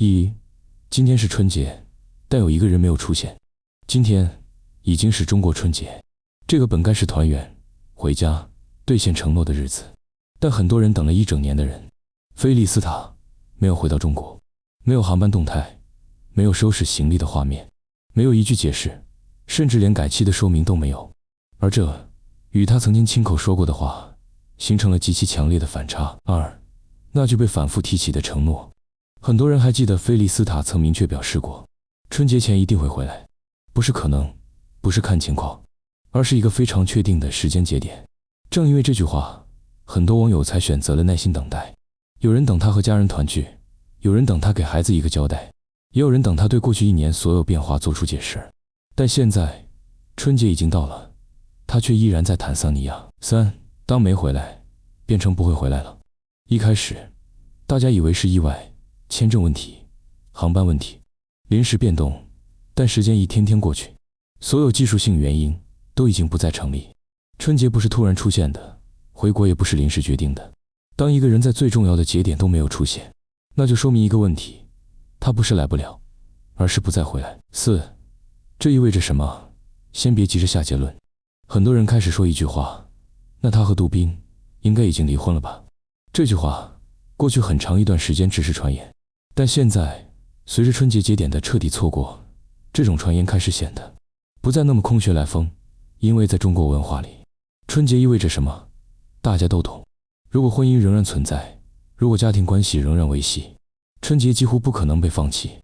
今天是春节，但有一个人没有出现。今天已经是中国春节，这个本该是团圆、回家、兑现承诺的日子，但很多人等了一整年的人，菲利斯塔没有回到中国，没有航班动态，没有收拾行李的画面，没有一句解释，甚至连改期的说明都没有。而这与他曾经亲口说过的话形成了极其强烈的反差。那句被反复提起的承诺，很多人还记得菲利斯塔曾明确表示过，春节前一定会回来，不是可能，不是看情况，而是一个非常确定的时间节点。正因为这句话，很多网友才选择了耐心等待。有人等他和家人团聚，有人等他给孩子一个交代，也有人等他对过去一年所有变化做出解释。但现在春节已经到了，他却依然在坦桑尼亚。当没回来变成不会回来了。一开始大家以为是意外，签证问题、航班问题、临时变动，但时间一天天过去，所有技术性原因都已经不再成立。春节不是突然出现的，回国也不是临时决定的。当一个人在最重要的节点都没有出现，那就说明一个问题，他不是来不了，而是不再回来。这意味着什么？先别急着下结论。很多人开始说一句话，那他和杜宾应该已经离婚了吧？这句话过去很长一段时间只是传言，但现在随着春节节点的彻底错过，这种传言开始显得不再那么空穴来风。因为在中国文化里，春节意味着什么？大家都懂。如果婚姻仍然存在，如果家庭关系仍然维系，春节几乎不可能被放弃。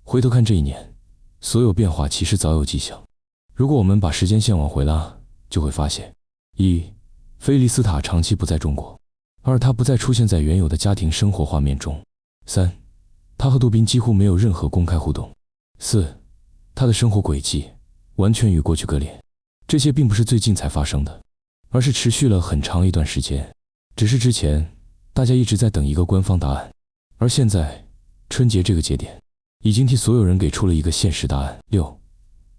回头看这一年，所有变化其实早有迹象。如果我们把时间线往回拉，就会发现：菲利斯塔长期不在中国；他不再出现在原有的家庭生活画面中；他和杜宾几乎没有任何公开互动；他的生活轨迹完全与过去割裂。这些并不是最近才发生的，而是持续了很长一段时间。只是之前大家一直在等一个官方答案，而现在春节这个节点已经替所有人给出了一个现实答案。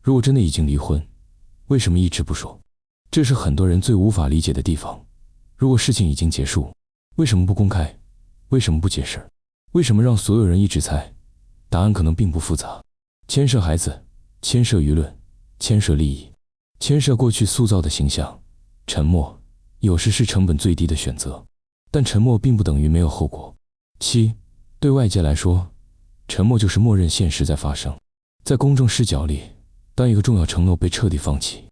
如果真的已经离婚，为什么一直不说？这是很多人最无法理解的地方。如果事情已经结束，为什么不公开？为什么不解释？为什么让所有人一直猜？答案可能并不复杂，牵涉孩子，牵涉舆论，牵涉利益，牵涉过去塑造的形象。沉默有时是成本最低的选择，但沉默并不等于没有后果。对外界来说，沉默就是默认现实在发生。在公众视角里，当一个重要承诺被彻底放弃，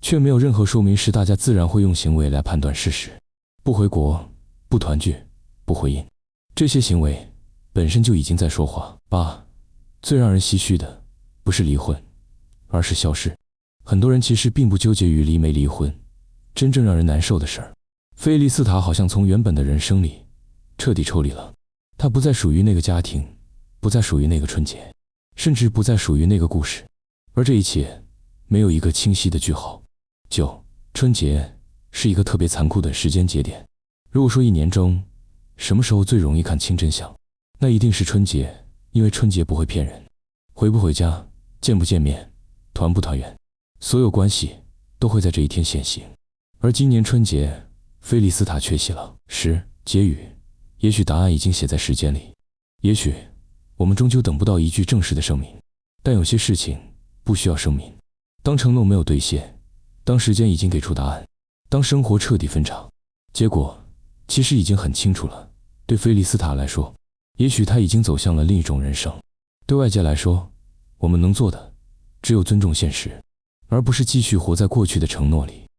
却没有任何说明时，大家自然会用行为来判断事实。不回国，不团聚，不回应，这些行为本身就已经在说话。最让人唏嘘的不是离婚，而是消失。很多人其实并不纠结于离没离婚，真正让人难受的事儿，菲利斯塔好像从原本的人生里彻底抽离了。他不再属于那个家庭，不再属于那个春节，甚至不再属于那个故事。而这一切没有一个清晰的句号。春节是一个特别残酷的时间节点。如果说一年中什么时候最容易看清真相，那一定是春节，因为春节不会骗人。回不回家，见不见面，团不团圆，所有关系都会在这一天现形。而今年春节，菲利斯塔缺席了。结语，也许答案已经写在时间里，也许我们终究等不到一句正式的声明，但有些事情不需要声明。当承诺没有兑现，当时间已经给出答案，当生活彻底分叉，结果其实已经很清楚了。对菲利斯塔来说，也许他已经走向了另一种人生。对外界来说，我们能做的只有尊重现实，而不是继续活在过去的承诺里。